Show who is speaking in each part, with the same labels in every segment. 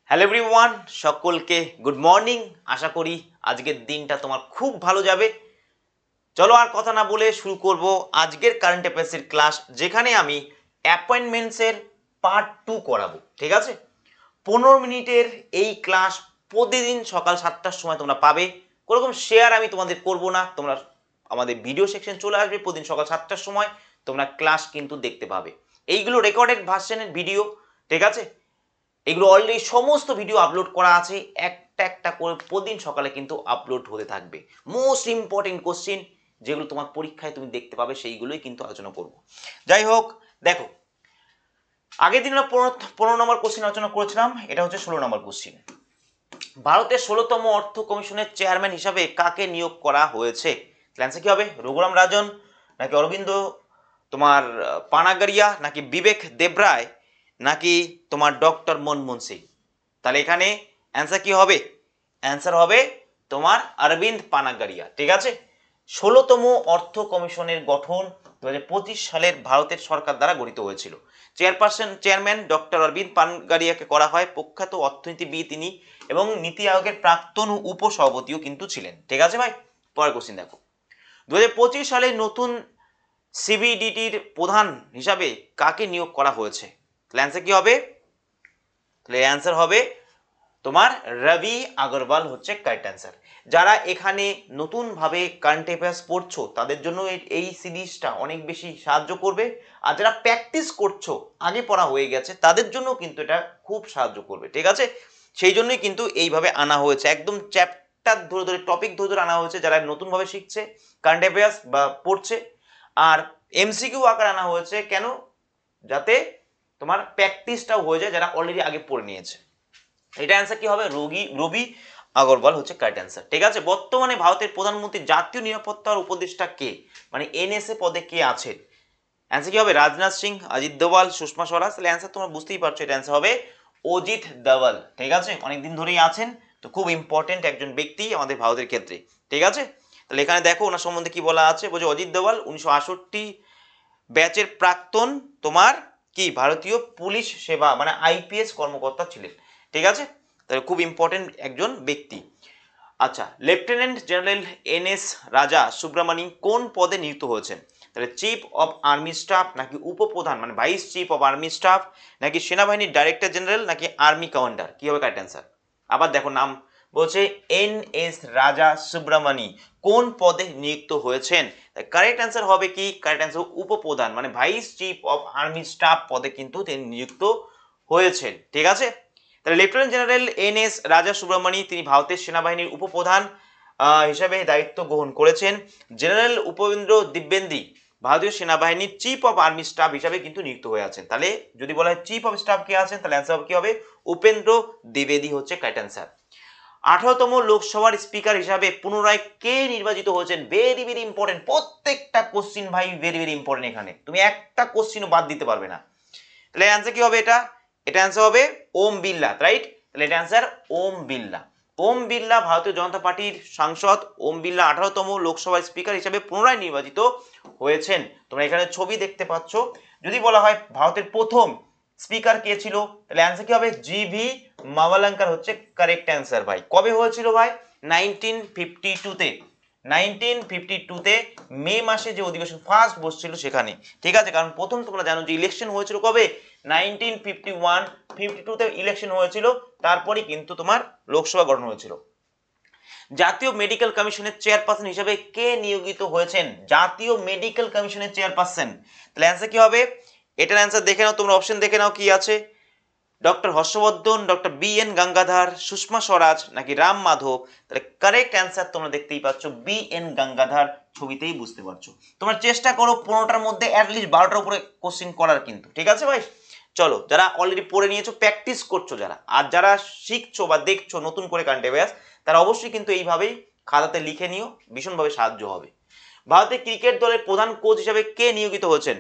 Speaker 1: Hello everyone, সকলকে good morning. আশা করি আজকের দিনটা তোমার খুব ভালো যাবে। চলো আর কথা না বলে শুরু করব আজকের কারেন্ট অ্যাফেয়ার্সের ক্লাস, যেখানে আমি অ্যাপয়েন্টমেন্টসের পার্ট 2 করাবো। ঠিক আছে, 15 মিনিটের এই ক্লাস প্রতিদিন সকাল 7টার সময় তোমরা পাবে। কোনোরকম শেয়ার আমি তোমাদের করব না, তোমরা আমাদের ভিডিও সেকশন চলে আসবে প্রতিদিন সকাল 7টার সময়, তোমরা ক্লাস কিন্তু দেখতে পাবে। এইগুলো রেকর্ডেড ভার্সনের ভিডিও, ঠিক আছে। এগুলো অলরেডি সমস্ত ভিডিও আপলোড করা আছে, একটা একটা করে প্রতিদিন সকালে কিন্তু আপলোড হতে থাকবে। মোস্ট ইম্পর্টেন্ট কোশ্চিন যেগুলো তোমার পরীক্ষায় তুমি দেখতে পাবে, সেইগুলোই কিন্তু আলোচনা করব। যাই হোক, দেখো, আগের দিন আমরা 15 নম্বর কোশ্চিন আলোচনা করেছিলাম, এটা হচ্ছে 16 নম্বর কোশ্চিন। ভারতের 16তম অর্থ কমিশনের চেয়ারম্যান হিসাবে কাকে নিয়োগ করা হয়েছে? অ্যান্সার কি হবে? রঘুরাম রাজন, নাকি অরবিন্দ তোমার পানাগারিয়া, নাকি বিবেক দেবরায়, নাকি তোমার ডক্টর মনমোহন সিং? তাহলে এখানে অ্যান্সার কি হবে? অ্যান্সার হবে তোমার অরবিন্দ পানাগারিয়া। ঠিক আছে, 16তম অর্থ কমিশনের গঠন 2025 সালের ভারতের সরকার দ্বারা গঠিত হয়েছিল। চেয়ারম্যান ডক্টর অরবিন্দ পানাগারিয়াকে করা হয়। প্রখ্যাত অর্থনীতিবিদ তিনি এবং নীতি আয়োগের প্রাক্তন উপসভাপতিও কিন্তু ছিলেন। ঠিক আছে ভাই, পরের কোশ্চিন দেখো। 2025 সালে নতুন সিবিডিটির প্রধান হিসাবে কাকে নিয়োগ করা হয়েছে? অ্যান্সার কি হবে? তাহলে অ্যান্সার হবে তোমার রবি আগরওয়াল হচ্ছে কারেক্ট অ্যান্সার। যারা এখানে নতুনভাবে কারেন্ট অ্যাফেয়ার্স পড়ছো তাদের জন্য এই সিরিজটা অনেক বেশি সাহায্য করবে, আর যারা প্র্যাকটিস করছো আগে পড়া হয়ে গেছে তাদের জন্য কিন্তু এটা খুব সাহায্য করবে। ঠিক আছে, সেই জন্যই কিন্তু এইভাবে আনা হয়েছে, একদম চ্যাপ্টার ধরে ধরে টপিক ধরে ধরে আনা হয়েছে যারা নতুনভাবে শিখছে কারেন্ট অ্যাফেয়ার্স বা পড়ছে। আর এমসিকিউ আকার আনা হয়েছে কেন? যাতে তোমার প্র্যাকটিসটাও হয়ে যায় যারা অলরেডি আগে পড়ে নিয়েছে। এটা অ্যান্সার কি হবে? রবি আগরওয়াল হচ্ছে কারেক্ট অ্যান্সার। ঠিক আছে, বর্তমানে ভারতের প্রধানমন্ত্রী জাতীয় নিরাপত্তার উপদেষ্টা কে, মানে এনএসএ পদে কে আছে? অ্যান্সার কি হবে? রাজনাথ সিং, অজিত দোভাল, সুষমা স্বরাজ। তাহলে অ্যান্সার তোমরা বুঝতেই পারছো, এটা অ্যান্সার হবে অজিত দোভাল। ঠিক আছে, অনেকদিন ধরেই আছেন, তো খুব ইম্পর্টেন্ট একজন ব্যক্তি আমাদের ভারতের ক্ষেত্রে। ঠিক আছে, তাহলে এখানে দেখো ওনার সম্বন্ধে কি বলা আছে। বলছে অজিত দোভাল 1968 ব্যাচের প্রাক্তন তোমার কি ভারতীয় পুলিশ সেবা মানে আইপিএস কর্মকর্তা ছিলেন। ঠিক আছে, তাহলে খুব ইম্পর্টেন্ট একজন ব্যক্তি। আচ্ছা, লেফটেন্যান্ট জেনারেল এনএস রাজা সুব্রমণি কোন পদে নিযুক্ত হয়েছেন? তাহলে চিফ অফ আর্মি স্টাফ, নাকি উপপ্রধান মানে vice chief of army staff, নাকি সেনাবাহিনীর ডাইরেক্টর জেনারেল, নাকি আর্মি কমান্ডার? কি হবে কারেক্ট অ্যান্সার? আবার দেখো নাম বলছে এন এস রাজা সুব্রমণি কোন পদে নিযুক্ত হয়েছেন? কারেক্ট অ্যান্সার হবে কি? কারেক্ট অ্যান্সার উপপ্রধান মানে vice chief of army staff পদে কিন্তু তিনি নিযুক্ত হয়েছেন। ঠিক আছে, তাহলে লেফটেন্যান্ট জেনারেল এন এস রাজা সুব্রমণি তিনি ভারতের সেনাবাহিনীর উপপ্রধান হিসাবে দায়িত্ব গ্রহণ করেছেন। জেনারেল উপেন্দ্র দ্বিবেদী ভারতীয় সেনাবাহিনীর চিফ অফ আর্মি স্টাফ হিসাবে কিন্তু নিযুক্ত হয়ে আছেন। তাহলে যদি বলা হয় চিফ অফ স্টাফ কে আছেন, তাহলে অ্যান্সার কি হবে? উপেন্দ্র দ্বিবেদী হচ্ছে কারেক্ট অ্যান্সার। 18তম লোকসভার স্পিকার হিসাবে পুনরায় কে নির্বাচিত হয়েছেন? ভেরি ভেরি ইম্পর্টেন্ট, প্রত্যেকটা কোশ্চিন ভাই ভেরি ভেরি ইম্পর্টেন্ট, এখানে তুমি একটা কোশ্চিনও বাদ দিতে পারবে না। তাহলে অ্যান্সার কি হবে? এটা অ্যান্সার হবে ওম বিড়লা, রাইট? তাহলে এটা অ্যান্সার ওম বিড়লা। ওম বিড়লা ভারতীয় জনতা পার্টির সাংসদ ওম বিড়লা 18তম লোকসভার স্পিকার হিসেবে পুনরায় নির্বাচিত হয়েছেন। তোমরা এখানে ছবি দেখতে পাচ্ছ। যদি বলা হয় ভারতের প্রথম স্পিকার কে ছিল, তাহলে অ্যান্সার কি হবে? জিভি মাভালাঙ্কার হচ্ছে কারেক্ট অ্যান্সার ভাই। কবে হয়েছিল ভাই? 1952-তে। 1952-তে মে মাসে যে অধিবেশন ফার্স্ট বসছিল সেখানে। ঠিক আছে, কারণ প্রথম তোমরা জানো যে ইলেকশন হয়েছিল কবে? 1951-52তে ইলেকশন হয়েছিল, তারপরে কিন্তু তোমার লোকসভা গঠন হয়েছিল। জাতীয় মেডিকেল কমিশনের চেয়ারপারসন হিসেবে কে নিয়োজিত হয়েছেন? জাতীয় মেডিকেল কমিশনের চেয়ারপারসন, তাহলে অ্যান্সার কি হবে? এটার অ্যান্সার দেখে নাও, তোমরা অপশন দেখে নাও কি আছে। Doctor Harshvardhan, doctor B N Gangadhar, Sushma Swaraj, নাকি রাম মাধব? তাহলে কারেক্ট অ্যান্সার তোমরা দেখতেই পাচ্ছ বি এন গঙ্গাধর, ছবিতেই বুঝতে পারছো। তোমরা চেষ্টা করো 15টার মধ্যে অ্যাটলিস্ট 12টার উপরে কোশ্চিন করার কিন্তু। ঠিক আছে ভাই, চলো যারা অলরেডি পড়ে নিয়েছো প্র্যাকটিস করছো যারা, আর যারা শিখছো বা দেখছো নতুন করে কারেন্ট অ্যাফেয়ার্স, তারা অবশ্যই কিন্তু এইভাবেই খাতাতে লিখে নিও, ভীষণভাবে সাহায্য হবে। ভারতের ক্রিকেট দলের প্রধান কোচ হিসাবে কে নিয়োজিত হয়েছেন?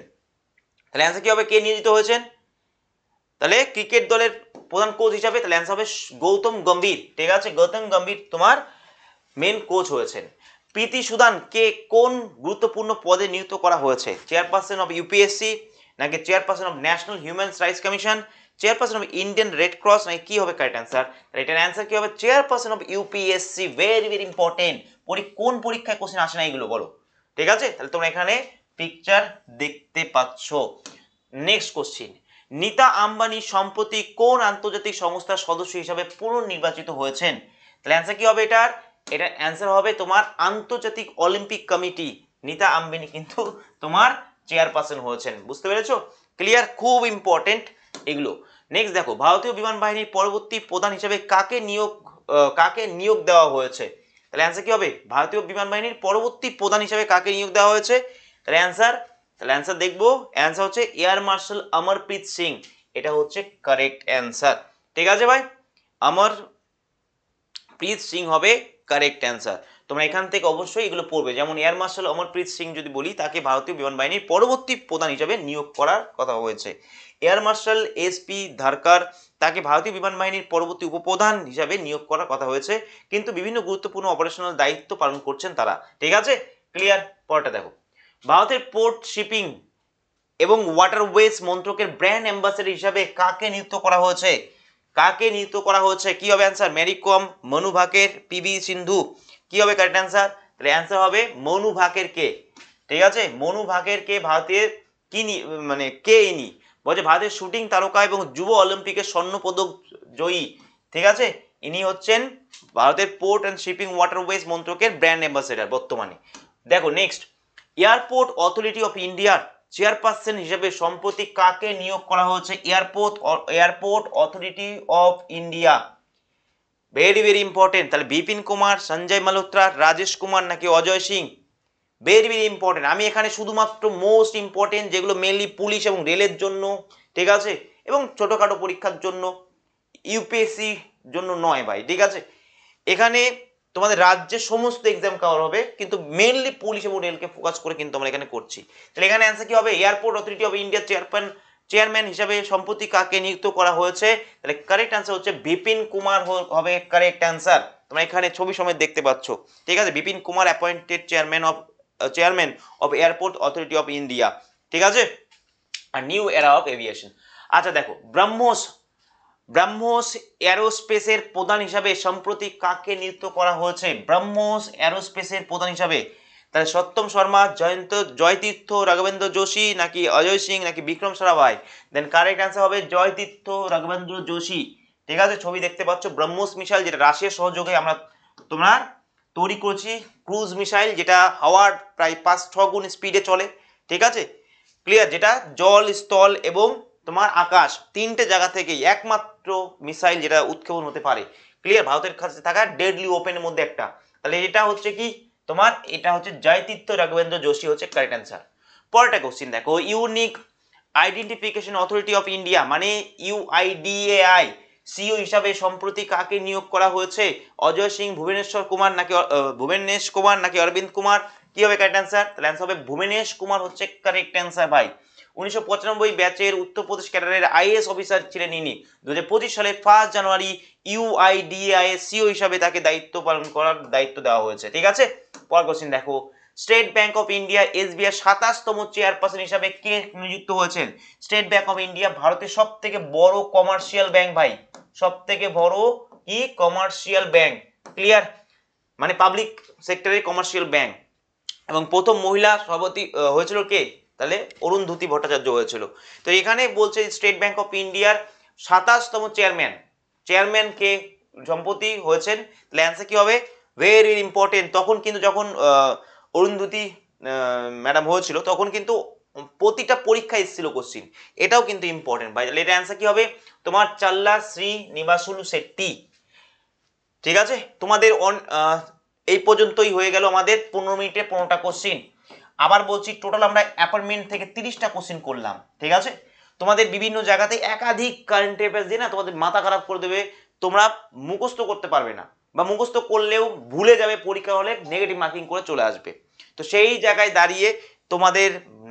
Speaker 1: তাহলে অ্যান্সার কি হবে? কে নিয়োজিত হয়েছেন? তাহলে ক্রিকেট দলের প্রধান কোচ হিসাবে তাহলে অ্যান্সার হবে গৌতম গম্ভীর। ঠিক আছে, গৌতম গম্ভীর তোমার মেন কোচ হয়েছেন। প্রীতি সুদান কে কোন গুরুত্বপূর্ণ পদে নিযুক্ত করা হয়েছে? চেয়ারপারসন অফ ইউপিএসসি, নাকি chairperson of national human rights commission, chairperson of Indian red cross নাকি কি হবে কারেক্ট অ্যান্সার? এটার অ্যান্সার কি হবে? Chairperson of UPSC. Very very important. কোন পরীক্ষায় কোশ্চেন আসে না এগুলো বলো, ঠিক আছে? তাহলে তোমরা এখানে পিকচার দেখতে পাচ্ছ। নেক্সট কোশ্চেন, নীতা আম্বানি সম্প্রতি কোন আন্তর্জাতিক সংস্থার সদস্য হিসাবে পুনর্নির্বাচিত হয়েছেন? তাহলে অ্যান্সার কি হবে এটার? এটার অ্যান্সার হবে তোমার আন্তর্জাতিক অলিম্পিক কমিটি। নীতা আম্বানি কিন্তু তোমার চেয়ারপারসন হয়েছেন, বুঝতে পেরেছো? ক্লিয়ার? খুব ইম্পর্টেন্ট এগুলো। নেক্সট দেখো, ভারতীয় বিমান বাহিনীর পরবর্তী প্রধান হিসেবে কাকে নিয়োগ দেওয়া হয়েছে? তাহলে অ্যান্সার কি হবে? ভারতীয় বিমান বাহিনীর পরবর্তী প্রধান হিসেবে কাকে নিয়োগ দেওয়া হয়েছে? তাহলে অ্যান্সার দেখবো, অ্যান্সার হচ্ছে এয়ার মার্শাল অমরপ্রীত সিং। এটা হচ্ছে কারেক্ট অ্যান্সার, ঠিক আছে ভাই? অমরপ্রীত সিং হবে কারেক্ট অ্যান্সার। তোমরা এখান থেকে অবশ্যই এগুলো পড়বে, যেমন এয়ার মার্শাল অমরপ্রীত সিং যদি বলি, তাকে ভারতীয় বিমান বাহিনীর পরবর্তী প্রধান হিসেবে নিয়োগ করার কথা হয়েছে। এয়ার মার্শাল এসপি ধারকার, তাকে ভারতীয় বিমান বাহিনীর পরবর্তী উপপ্রধান হিসাবে নিয়োগ করার কথা হয়েছে, কিন্তু বিভিন্ন গুরুত্বপূর্ণ অপারেশনাল দায়িত্ব পালন করছেন তারা, ঠিক আছে? ক্লিয়ার? পরটা দেখো, ভারতের পোর্ট শিপিং এবং ওয়াটারওয়েজ মন্ত্রকের ব্র্যান্ড অ্যাম্বাসেডর হিসাবে কাকে নিযুক্ত করা হয়েছে? কি হবে অ্যান্সার? মেরি কম, মনু ভাকের, পিভি সিন্ধু। কি হবে কারেক্ট অ্যান্সার? তাহলে অ্যান্সার হবে মনু ভাকের কে, ঠিক আছে? মনু ভাকের কে ভারতের কি মানে কে ইনি? বলছে ভারতের শুটিং তারকা এবং যুব অলিম্পিকের স্বর্ণ পদক জয়ী, ঠিক আছে? ইনি হচ্ছেন ভারতের পোর্ট অ্যান্ড শিপিং ওয়াটারওয়েজ মন্ত্রকের ব্র্যান্ড অ্যাম্বাসেডর বর্তমানে। দেখো নেক্সট, এয়ারপোর্ট অথরিটি অফ ইন্ডিয়ার চেয়ারপারসন হিসেবে সম্প্রতি কাকে নিয়োগ করা হয়েছে? Airport authority of India. Very very important. তাহলে বিপিন কুমার, সঞ্জয় মালহোত্রা, রাজেশ কুমার নাকি Ajay Singh? Very very important. আমি এখানে শুধুমাত্র মোস্ট ইম্পর্টেন্ট যেগুলো মেনলি পুলিশ এবং রেলের জন্য, ঠিক আছে, এবং ছোটখাটো পরীক্ষার জন্য, ইউপিএসসি জন্য নয় ভাই, ঠিক আছে? এখানে তোমাদের রাজ্যের সমস্ত এক্সাম কভার হবে, কিন্তু মেনলি পুলিশ এবং রেলকে ফোকাস করে কিন্তু আমরা এখানে করছি। তাহলে এখানে অ্যান্সার কি হবে? Airport authority of India chairman হিসাবে সম্প্রতি কাকে নিযুক্ত করা হয়েছে? তাহলে কারেক্ট অ্যান্সার হচ্ছে বিপিন কুমার হবে কারেক্ট অ্যান্সার। তোমরা এখানে ছবি সময় দেখতে পাচ্ছ, ঠিক আছে? Bipin Kumar appointed chairman of airport authority of India, ঠিক আছে? আর নিউ এরা অফ এভিয়েশন। আচ্ছা দেখো, ব্রহ্মোস এরোস্পেসের প্রধান হিসাবে সম্প্রতি কাকে নিযুক্ত করা হয়েছে? ব্রহ্মোস এরোস্পেসের প্রধান হিসাবে তাহলে সত্যম শর্মা, জয়তীর্থ রাঘবেন্দ্র যোশী নাকি অজয় সিং নাকি বিক্রম সারাভাই? দেন কারেক্ট অ্যান্সার হবে জয়তীর্থ রাঘবেন্দ্র যোশী, ঠিক আছে? ছবি দেখতে পাচ্ছ, ব্রহ্মোস মিসাইল, যেটা রাশিয়ার সহযোগে তোমরা তৈরি করেছি, ক্রুজ মিসাইল, যেটা হাওয়ার প্রায় 5-6 গুণ স্পিডে চলে, ঠিক আছে? ক্লিয়ার? যেটা জল, স্থল এবং তোমার আকাশ তিনটে জায়গা থেকেই একমাত্র মিসাইল যেটা উৎক্ষেপণ হতে পারে। ক্লিয়ার? ভারতের কাছে থাকা ডেডলি ওপেনের মধ্যে একটা। তাহলে এটা হচ্ছে কি তোমার, এটা হচ্ছে জয়তীর্থ রাঘবেন্দ্র যোশী হচ্ছে কারেক্ট অ্যান্সার। পরেরটা কোশ্চিন দেখো, unique identification authority of India মানে ইউআইডিএআই সিও হিসাবে সম্প্রতি কাকে নিয়োগ করা হয়েছে? অজয় সিং, ভুবনেশ কুমার নাকি অরবিন্দ কুমার? কি হবে কারেক্ট অ্যান্সার? তাহলে অ্যান্সার হবে ভুবনেশ কুমার হচ্ছে কারেক্ট অ্যান্সার ভাই। 1995 ব্যাচের উত্তরপ্রদেশ ক্যাডারের আইএএস অফিসার ছিলেন ইনি। 2025 সালে 1 জানুয়ারি ইউআইডিএআই সিও হিসাবে তাকে দায়িত্ব পালন করার দায়িত্ব দেওয়া হয়েছে, ঠিক আছে? পরের কোশ্চেন দেখো, State Bank of India SBI 27তম চেয়ারপারসন হিসাবে কে নিযুক্ত হয়েছেন? স্টেট ব্যাংক অফ ইন্ডিয়া ভারতের সবথেকে বড় কমার্শিয়াল ব্যাংক ভাই, সবথেকে বড় কি কমার্শিয়াল ব্যাংক। ক্লিয়ার? মানে পাবলিক সেক্টরের কমার্শিয়াল ব্যাংক। এবং প্রথম মহিলা সভাপতি হয়েছিল কে? তাহলে অরুন্ধতী ভট্টাচার্য হয়েছিল। তো এখানে বলছে স্টেট ব্যাংক অফ ইন্ডিয়ার 27তম চেয়ারম্যান কে সম্প্রতি হয়েছেন? তাহলে অ্যান্সার কি হবে? Very important. তখন কিন্তু যখন অরুন্ধতী ম্যাডাম হয়েছিল তখন কিন্তু প্রতিটা পরীক্ষা এসেছিল কোশ্চিন, এটাও কিন্তু ইম্পর্টেন্ট ভাই। তাহলে এটা অ্যান্সার কি হবে? তোমার চাল্লা শ্রী নিবাসুলু শেট্টি, ঠিক আছে? তোমাদের এই পর্যন্তই হয়ে গেল আমাদের 15 মিনিটে 15টা কোশ্চিন। আবার বলছি, টোটাল আমরা অ্যাপয়েন্টমেন্ট থেকে 30টা কোশ্চিন করলাম, ঠিক আছে? তোমাদের বিভিন্ন জায়গাতে একাধিক কারেন্ট অ্যাফেয়ার্স দিয়ে না তোমাদের মাথা খারাপ করে দেবে, তোমরা মুখস্থ করতে পারবে না, বা মুখস্থ করলেও ভুলে যাবে, পরীক্ষা হলে নেগেটিভ মার্কিং করে চলে আসবে। তো সেই জায়গায় দাঁড়িয়ে তোমাদের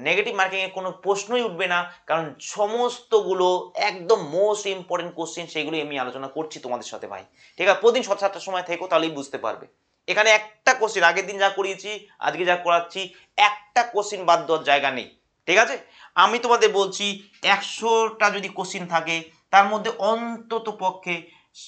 Speaker 1: নেগেটিভ মার্কিং এর কোনো প্রশ্নই উঠবে না, কারণ সমস্তগুলো একদম মোস্ট ইম্পর্টেন্ট কোশ্চিন, সেগুলো আমি আলোচনা করছি তোমাদের সাথে ভাই, ঠিক আছে? প্রতিদিন 7টার সময় থেকো, তাহলেই বুঝতে পারবে। এখানে একটা কোশ্চিন, আগের দিন যা করিয়েছি আজকে যা করাচ্ছি, একটা কোশ্চিন বাদ দেওয়ার জায়গা নেই, ঠিক আছে? আমি তোমাদের বলছি 100টা যদি কোশ্চিন থাকে তার মধ্যে অন্তত পক্ষে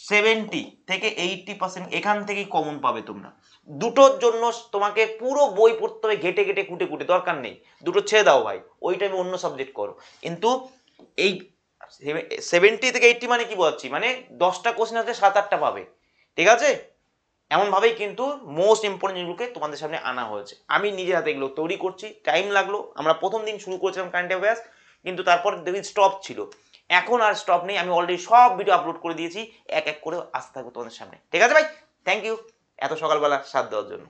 Speaker 1: 70 থেকে 80% এখান থেকেই কমন পাবে তোমরা। দুটোর জন্য তোমাকে পুরো বই পড়তে হবে ঘেটে ঘেটে কুটে কুটে, দরকার নেই, দুটো ছেড়ে দাও ভাই, ওই টাইমে অন্য সাবজেক্ট করো। কিন্তু এই 70 থেকে 80 মানে কি বলছি, মানে 10টা কোশ্চেন আছে 7-8টা পাবে, ঠিক আছে? এমন ভাবেই কিন্তু মোস্ট ইম্পর্টেন্ট জিনিসগুলোকে তোমাদের সামনে আনা হয়েছে। আমি নিজে হাতে এগুলো তৈরি করছি, টাইম লাগলো। আমরা প্রথম দিন শুরু করেছিলাম কারেন্ট অ্যাফেয়ার্স, কিন্তু তারপর দেখি স্টপ ছিল। এখন আর স্টপ নেই, আমি অলরেডি সব ভিডিও আপলোড করে দিয়েছি, এক এক করে আসতে থাকবো তোমাদের সামনে, ঠিক আছে ভাই? থ্যাংক ইউ এত সকালবেলা সাথ দেওয়ার জন্য।